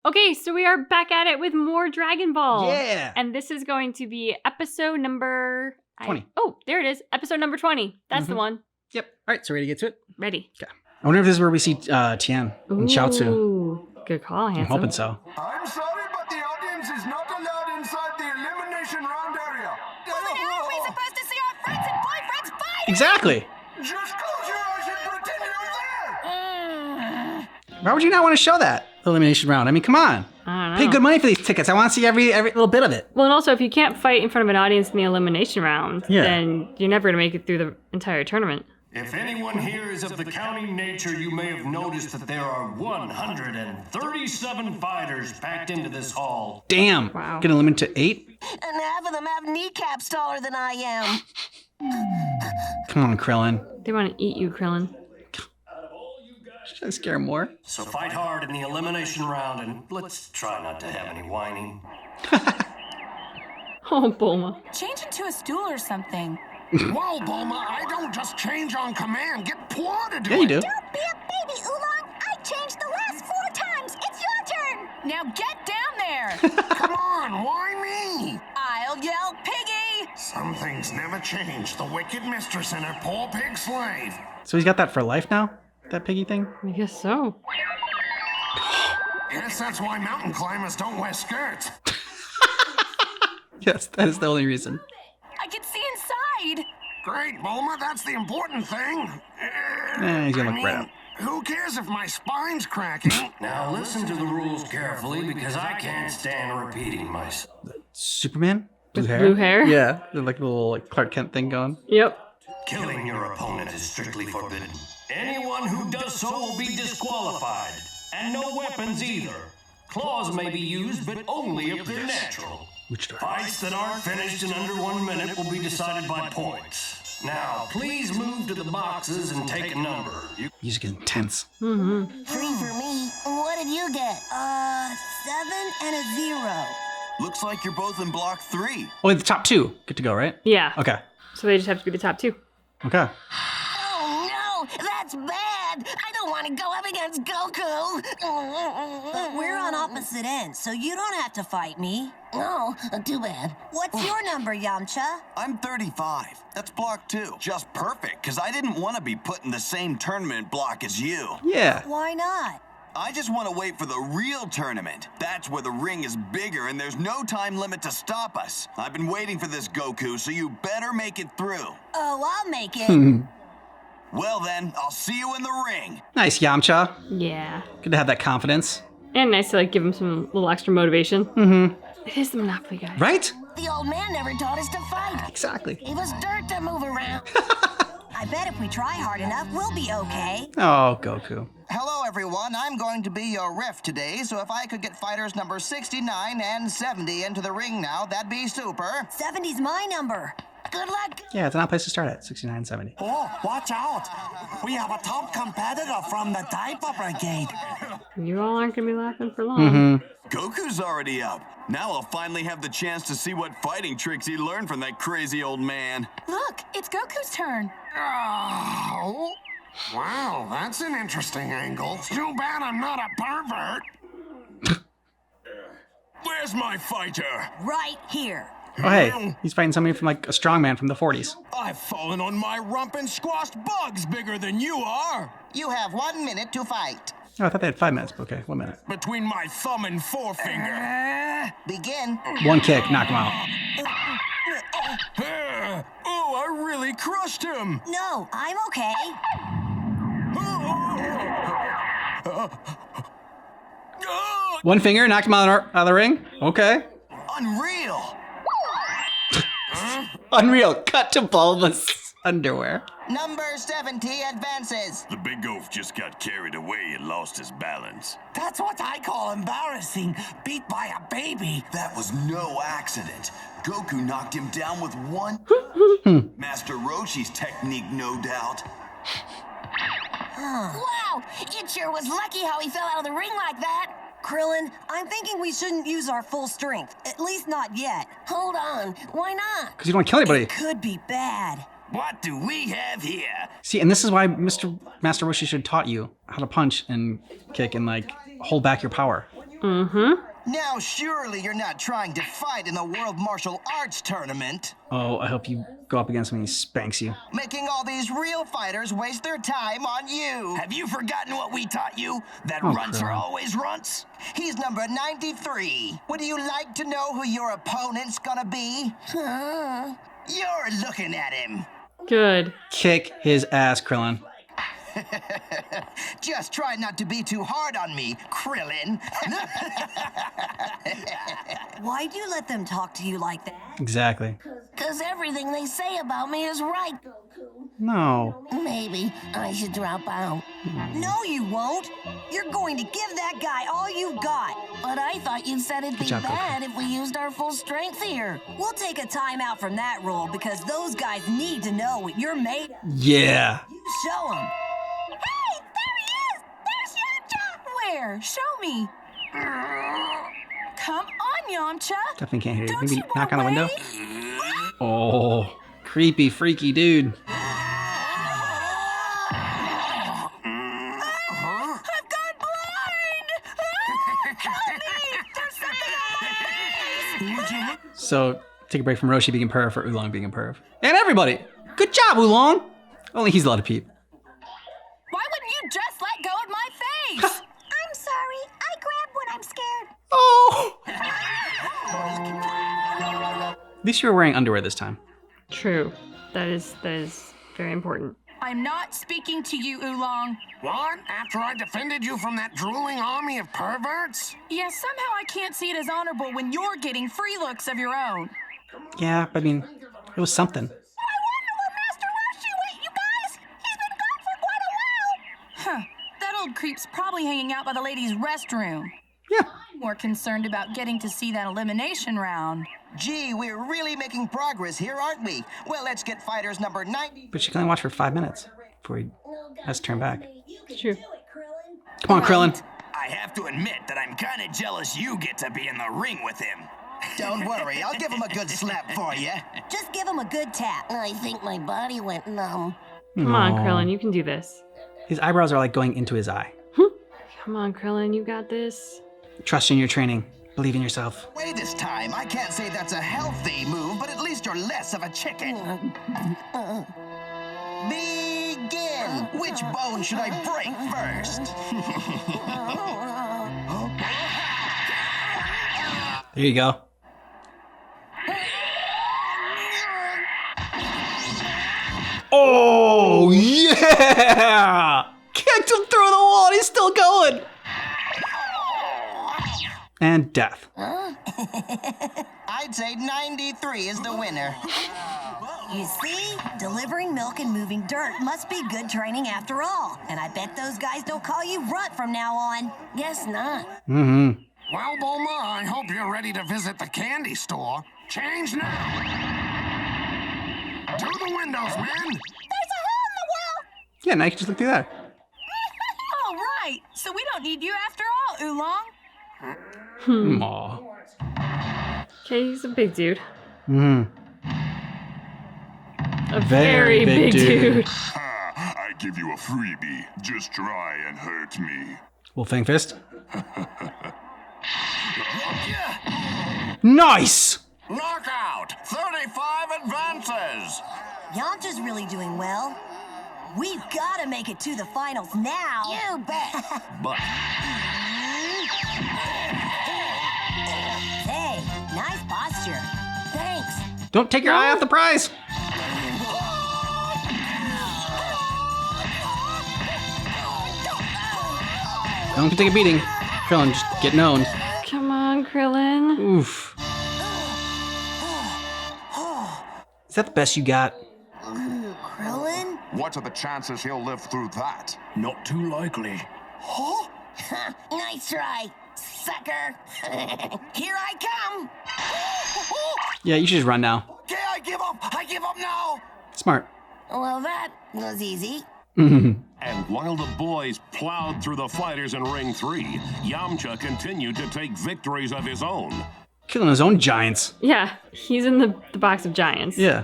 Okay, so we are back at it with more Dragon Ball. Yeah. And this is going to be episode number... 20. Oh, there it is. Episode number 20. That's the one. Yep. All right, so ready to get to it? Ready. Okay. I wonder if this is where we see Tien and Chaozu. Ooh, good call, Handsome. I'm hoping so. I'm sorry, but the audience is not allowed inside the elimination round area. Well, then how are we supposed to see our friends and boyfriends fighting? Exactly. Just close your eyes and pretend you're there. Why would you not want to show that elimination round? I mean, come on. I don't know. Pay good money for these tickets. I want to see every little bit of it. Well, and also, if you can't fight in front of an audience in the elimination round, Yeah. then you're never going to make it through the entire tournament. If anyone here is of the counting nature, you may have noticed that there are 137 fighters packed into this hall. Damn. Wow. Gonna limit to 8? And half of them have kneecaps taller than I am. Come on, Krillin. They want to eat you, Krillin. Should I scare more? So fight hard in the elimination round, and let's try not to have any whining. Oh, Bulma. Change into a stool or something. Whoa, Bulma, I don't just change on command. Get Puar to do Yeah, you do. Don't be a baby, Oolong. I changed the last 4 times. It's your turn. Now get down there! Come on, why me? I'll yell piggy! Some things never change. The wicked mistress and her poor pig slave. So he's got that for life now? That piggy thing? I guess so. Guess that's why mountain climbers don't wear skirts. Yes, that is the only reason. I can see inside! Great, Bulma, that's the important thing. He's gonna look right up. Who cares if my spine's cracking? Now listen to the rules carefully, because I can't stand repeating myself. Superman? Blue hair? blue hair? Yeah. Like a little Clark Kent thing going. Yep. Killing your opponent is strictly forbidden. Anyone who does so will be disqualified. And no weapons either. Claws may be used, but only if they're natural. Which door? Fights that aren't finished in under 1 minute will be decided by points. Now, please move to the boxes and take a number. Music is intense. 3 for me. What did you get? 7 and a 0. Looks like you're both in block 3. Oh, the top 2. Good to go, right? Yeah. Okay. So they just have to be the top 2. Okay. Oh, no. That's bad. I don't want to go up against Goku. But we're on opposite ends, so you don't have to fight me. Oh, too bad. What's your number, Yamcha? I'm 35. That's block 2. Just perfect, because I didn't want to be put in the same tournament block as you. Yeah. Why not? I just want to wait for the real tournament. That's where the ring is bigger and there's no time limit to stop us. I've been waiting for this, Goku, so you better make it through. Oh, I'll make it. Well then, I'll see you in the ring. Nice, Yamcha. Yeah. Good to have that confidence. And nice to like give him some little extra motivation. Mm-hmm. It is the Monopoly guy. Right? The old man never taught us to fight. Exactly. He was dirt to move around. I bet if we try hard enough, we'll be okay. Oh, Goku. Hello, everyone. I'm going to be your ref today, so if I could get fighters number 69 and 70 into the ring now, that'd be super. 70's my number. Good luck. Yeah, it's not a place to start at. 69, 70. Oh, watch out. We have a top competitor from the Diaper Brigade. You all aren't going to be laughing for long. Goku's already up. Now I'll finally have the chance to see what fighting tricks he learned from that crazy old man. Look, it's Goku's turn. Oh. Wow, that's an interesting angle. Too bad I'm not a pervert. Where's my fighter? Right here. Oh, hey. He's fighting somebody from like a strongman from the 40s. I've fallen on my rump and squashed bugs bigger than you are. You have 1 minute to fight. Oh, I thought they had 5 minutes, but okay, 1 minute. Between my thumb and forefinger. Begin. One kick, knock him out. Oh, I really crushed him. No, I'm okay. One finger, knocked him out of the ring. Okay. Unreal. Unreal. Cut to Bulma's underwear. Number 70 advances. The big oaf just got carried away and lost his balance. That's what I call embarrassing. Beat by a baby. That was no accident. Goku knocked him down with one. Master Roshi's technique, no doubt. Wow, it sure was lucky how he fell out of the ring like that. Krillin, I'm thinking we shouldn't use our full strength. At least not yet. Hold on, why not? Because you don't want to kill anybody. It could be bad. What do we have here? See, and this is why Master Roshi should have taught you how to punch and kick and like hold back your power. Mm-hmm. Now, surely you're not trying to fight in the World Martial Arts Tournament. Oh, I hope you go up against him and he spanks you. Making all these real fighters waste their time on you. Have you forgotten what we taught you? That Oh, runts are crap. always runts? He's number 93. Would you like to know who your opponent's gonna be? You're looking at him. Good. Kick his ass, Krillin. Just try not to be too hard on me, Krillin. Why'd you let them talk to you like that? Exactly. Because everything they say about me is right, Goku. No. Maybe I should drop out. No, you won't. You're going to give that guy all you've got. But I thought you said it'd be job, Goku. bad if we used our full strength here. We'll take a timeout from that rule because those guys need to know what you're made of. Yeah. You show them. Hey, there he is! There's Yamcha! Where? Show me. Come on, Yamcha. Definitely can't hear you. Don't Maybe you knock on wanna the window. wait? Oh, creepy, freaky dude. I've gone blind! Help me! There's something on my face! So, take a break from Roshi being a perv for Oolong being a perv. And everybody! Good job, Oolong! Only he's a lot of peep. Why wouldn't you just let go of my face? I'm sorry. I grab when I'm scared. Oh! At least you were wearing underwear this time. True. That is very important. I'm not speaking to you, Oolong. What? After I defended you from that drooling army of perverts? Yeah, somehow I can't see it as honorable when you're getting free looks of your own. Yeah, I mean, it was something. I wonder where Master Roshi went, you guys! He's been gone for quite a while! Huh. That old creep's probably hanging out by the ladies' restroom. Yeah. I'm more concerned about getting to see that elimination round. Gee, we're really making progress here, aren't we? Well, let's get fighters number 90. But she can only watch for 5 minutes before he has to turn back. True. Come on, Krillin. I have to admit that I'm kind of jealous you get to be in the ring with him. Don't worry, I'll give him a good slap for you. Just give him a good tap. I think my body went numb. Come on, Aw. Krillin. You can do this. His eyebrows are like going into his eye. Come on, Krillin. You got this. Trust in your training. Believe in yourself. Wait this time. I can't say that's a healthy move, but at least you're less of a chicken. Begin. Which bone should I break first? There you go. Oh, yeah! Kicked him through the wall and he's still going. And death. I'd say 93 is the winner. You see? Delivering milk and moving dirt must be good training after all. And I bet those guys don't call you Runt from now on. Guess not. Mm-hmm. Well, Bulma, I hope you're ready to visit the candy store. Change now. To the windows, men. There's a hole in the wall! Yeah, now you can just look through that. Oh, right. So we don't need you after all, Oolong. Aw. Okay, he's a big dude. Mm. A very big dude. I give you a freebie. Just try and hurt me. Wolfang Fist. Nice! Knockout! 35 advances! Yamcha's really doing well. We've got to make it to the finals now. You bet. But Hey, nice posture. Thanks. Don't take your eye off the prize. No one can take a beating. Krillin, just get known. Come on, Krillin. Oof. Is that the best you got? Krillin? What are the chances he'll live through that? not too likely. Nice try, sucker. Here I come. Yeah, you should just run now. Okay, I give up. I give up now. Smart. Well, that was easy. And while the boys plowed through the fighters in Ring 3, Yamcha continued to take victories of his own. Killing his own giants. Yeah, he's in the box of giants. Yeah.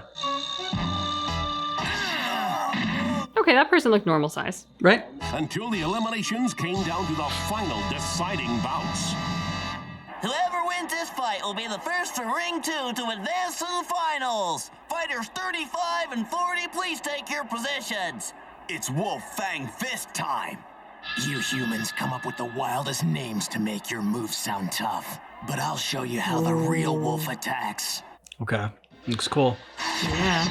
Okay, that person looked normal size. Right? Until the eliminations came down to the final deciding bouts. Whoever wins this fight will be the first to Ring 2 to advance to the finals. Fighters 35 and 40, please take your positions. It's Wolf Fang Fist time. You humans come up with the wildest names to make your moves sound tough. But I'll show you how the real wolf attacks. Okay. Looks cool. Yeah.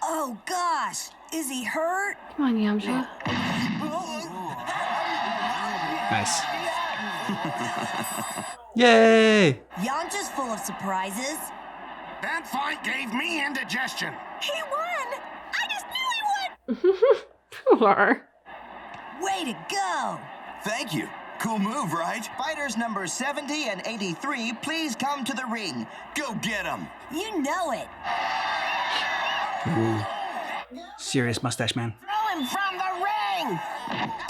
Oh gosh, is he hurt? Come on, Yamcha. Nice. Yay! Yamcha's full of surprises. That fight gave me indigestion. He won! I just knew he would! Poor. Way to go! Thank you. Cool move, right? Fighters number 70 and 83, please come to the ring. Go get him. You know it. Serious mustache man. Throw him from the ring!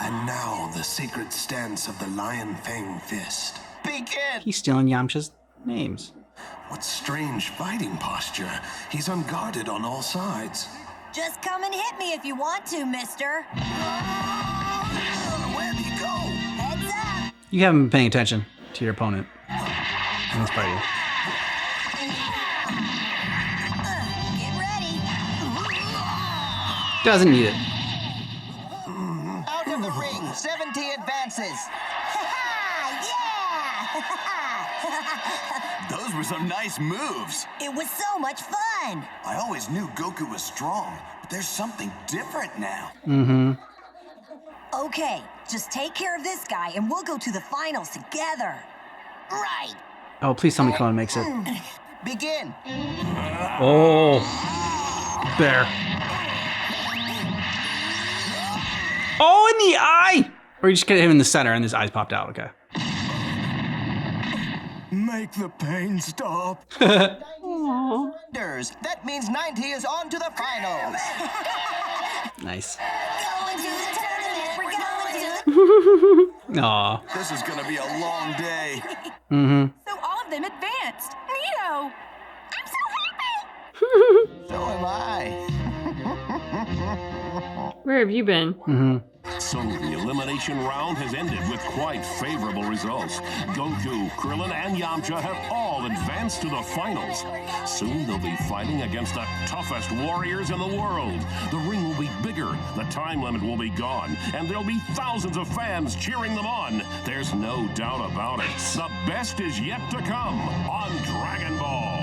And now the sacred stance of the Lion Fang Fist. Begin! He's stealing Yamcha's names. What strange fighting posture. He's unguarded on all sides. Just come and hit me if you want to, mister. Where'd he go? Heads up! You haven't been paying attention to your opponent in this fighting. Get ready. Doesn't need it. Out of the ring, 70 advances. Those were some nice moves. It was so much fun. I always knew Goku was strong, but there's something different now. Mm-hmm. Okay, just take care of this guy and we'll go to the finals together. Right. Oh, please tell me Krillin makes it. Begin! Oh. There. Oh, in the eye! Or you just get him in the center and his eyes popped out, okay. Make the pain stop. Surrenders. That means 90 is on to the finals. Nice. Going to the tournament. We're going to Aw. This is gonna be a long day. Mm-hmm. So all of them advanced. Neato! I'm so happy! So am I. Where have you been? Mm-hmm. So the elimination round has ended with quite favorable results. Goku, Krillin, and Yamcha have all advanced to the finals. Soon they'll be fighting against the toughest warriors in the world. The ring will be bigger, the time limit will be gone, and there'll be thousands of fans cheering them on. There's no doubt about it. The best is yet to come on Dragon Ball.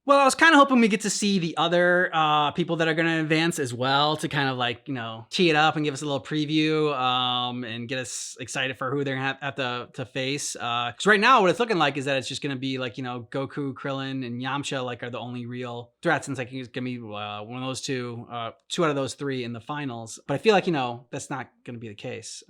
Well, I was kind of hoping we get to see the other people that are going to advance as well to kind of like, you know, tee it up and give us a little preview and get us excited for who they're going to have to face. Because right now what it's looking like is that it's just going to be like, you know, Goku, Krillin, and Yamcha like are the only real threats. And it's like it's going to be one of those two out of those three in the finals. But I feel like, you know, that's not going to be the case.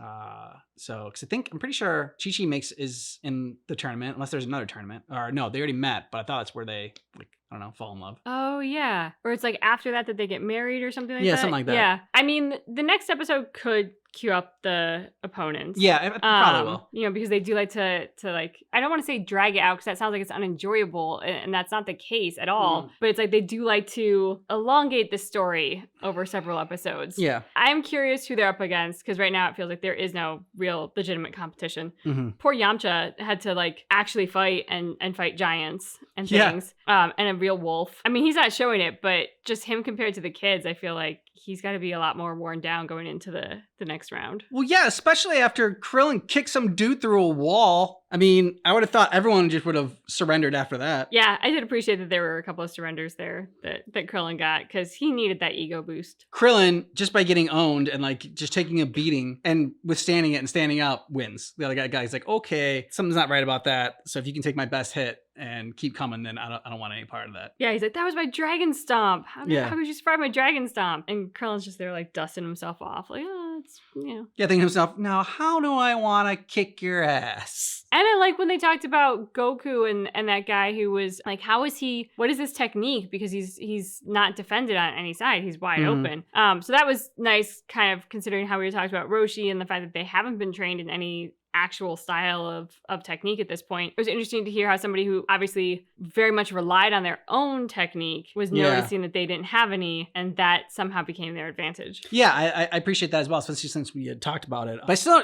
So, because I'm pretty sure Chi-Chi is in the tournament, unless there's another tournament. Or no, they already met, but I thought that's where they, like, I don't know, fall in love. Oh, yeah. Or it's like after that they get married or something like that. Yeah, something like that. Yeah. I mean, the next episode could cue up the opponents. Yeah, it probably will. You know, because they do like to like, I don't want to say drag it out because that sounds like it's unenjoyable, and that's not the case at all. But it's like they do like to elongate the story over several episodes. Yeah. I'm curious who they're up against because right now it feels like there is no real legitimate competition. Mm-hmm. Poor Yamcha had to like actually fight and fight giants and things. And a real wolf. I mean, he's not showing it, but just him compared to the kids, I feel like he's got to be a lot more worn down going into the next round. Well, yeah, especially after Krillin kicked some dude through a wall. I mean, I would have thought everyone just would have surrendered after that. Yeah, I did appreciate that there were a couple of surrenders there that Krillin got because he needed that ego boost. Krillin, just by getting owned and like just taking a beating and withstanding it and standing up, wins. The other guy's like, okay, something's not right about that. So if you can take my best hit and keep coming, then I don't want any part of that. Yeah, he's like, that was my dragon stomp. How Yeah. could you survive my dragon stomp? And Krillin's just there like dusting himself off. Like, oh, it's, you know. Yeah, thinking to himself, now how do I want to kick your ass? And I like when they talked about Goku and that guy who was like, what is this technique? Because he's not defended on any side. He's wide open. So that was nice, kind of considering how we were talking about Roshi and the fact that they haven't been trained in any actual style of technique at this point. It was interesting to hear how somebody who obviously very much relied on their own technique was noticing that they didn't have any, and that somehow became their advantage. Yeah, I appreciate that as well, especially since we had talked about it. But I still,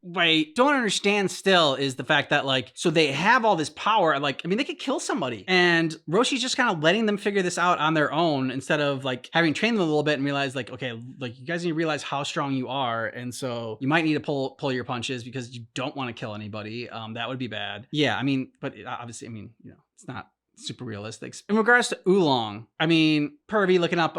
what I don't understand still is the fact that, like, so they have all this power. Like, I mean, they could kill somebody. And Roshi's just kind of letting them figure this out on their own instead of, like, having trained them a little bit and realize, like, okay, like, you guys need to realize how strong you are. And so you might need to pull your punches because you don't want to kill anybody. That would be bad. Yeah, I mean, but obviously, I mean, you know, it's not super realistic. In regards to Oolong, I mean, pervy looking up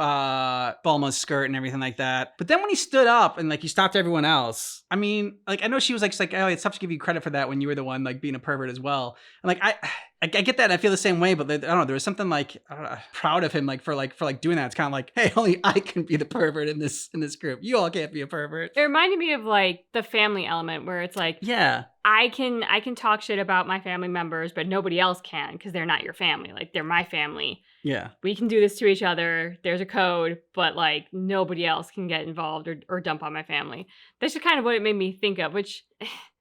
Bulma's skirt and everything like that. But then when he stood up and like he stopped everyone else, I mean, like I know she was like, oh, it's tough to give you credit for that when you were the one like being a pervert as well. And like I get that. I feel the same way, but I don't know. There was something like proud of him, like for doing that. It's kind of like, hey, only I can be the pervert in this group. You all can't be a pervert. It reminded me of like the family element where it's like, yeah, I can talk shit about my family members, but nobody else can because they're not your family. Like they're my family. Yeah, we can do this to each other. There's a code, but like nobody else can get involved or dump on my family. That's just kind of what it made me think of, which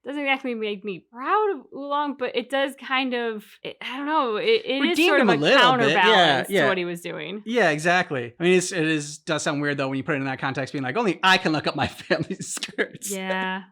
doesn't exactly make me proud of Oolong, but it does kind of, I don't know, it is sort of a counterbalance to what he was doing. Yeah, exactly. I mean, it does sound weird though when you put it in that context, being like, only I can look up my family's skirts. Yeah.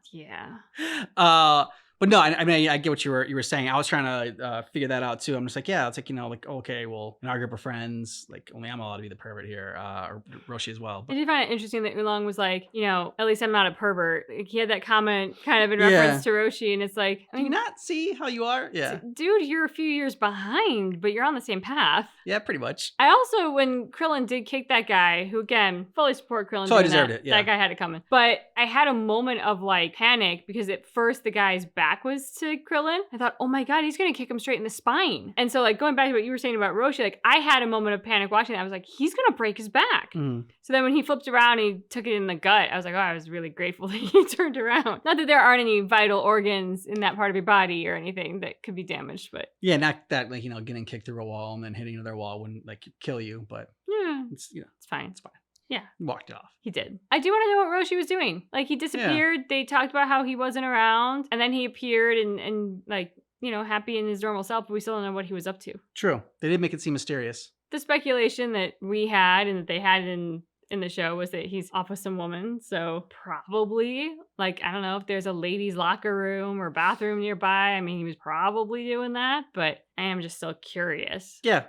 But no, I mean, I get what you were saying. I was trying to figure that out too. I'm just like, yeah, it's like, you know, like, okay, well, in our group of friends, like only I'm allowed to be the pervert here, or Roshi as well. But I did find it interesting that Oolong was like, you know, at least I'm not a pervert. Like, he had that comment kind of in reference to Roshi, and it's like, do you not see how you are? Yeah. Dude, you're a few years behind, but you're on the same path. Yeah, pretty much. I also, when Krillin did kick that guy, who again, fully support Krillin. So I deserved it, yeah. That guy had it coming. But I had a moment of like panic because at first the guy's back was to Krillin. I thought, oh my God, he's going to kick him straight in the spine. And so like going back to what you were saying about Roshi, like I had a moment of panic watching that. I was like, he's going to break his back. Mm. So then when he flipped around, he took it in the gut. I was like, oh, I was really grateful that he turned around. Not that there aren't any vital organs in that part of your body or anything that could be damaged, but. Yeah, not that like, you know, getting kicked through a wall and then hitting another wall wouldn't like kill you, but yeah, it's, you know, it's fine. It's fine. Yeah. He walked it off. He did. I do want to know what Roshi was doing. Like he disappeared. Yeah. They talked about how he wasn't around and then he appeared and like, you know, happy in his normal self, but we still don't know what he was up to. True. They did make it seem mysterious. The speculation that we had and that they had in the show was that he's off with some woman. So probably, like, I don't know if there's a ladies' locker room or bathroom nearby. I mean, he was probably doing that, but I am just still curious. Yeah.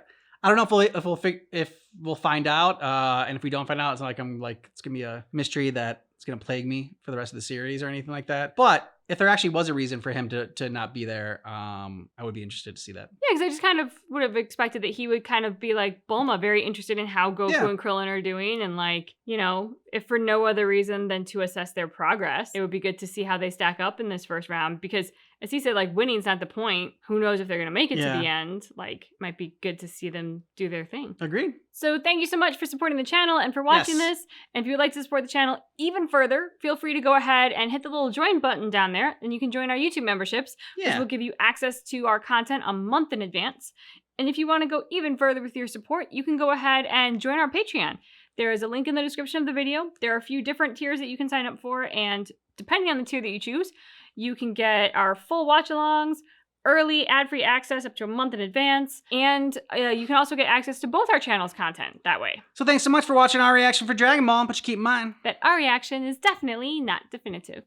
I don't know if we'll find out. And if we don't find out, it's not like it's going to be a mystery that it's going to plague me for the rest of the series or anything like that. But if there actually was a reason for him to not be there, I would be interested to see that. Yeah, because I just kind of would have expected that he would kind of be like Bulma, very interested in how Goku and Krillin are doing. And like, you know, if for no other reason than to assess their progress, it would be good to see how they stack up in this first round. Because as he said, like winning's not the point. Who knows if they're going to make it to the end. Like, it might be good to see them do their thing. Agreed. So thank you so much for supporting the channel and for watching this. And if you would like to support the channel even further, feel free to go ahead and hit the little join button down there. And you can join our YouTube memberships, which will give you access to our content a month in advance. And if you want to go even further with your support, you can go ahead and join our Patreon. There is a link in the description of the video. There are a few different tiers that you can sign up for. And depending on the tier that you choose, you can get our full watch-alongs, early ad-free access up to a month in advance, and you can also get access to both our channel's content that way. So thanks so much for watching our reaction for Dragon Ball, but you keep in mind that our reaction is definitely not definitive.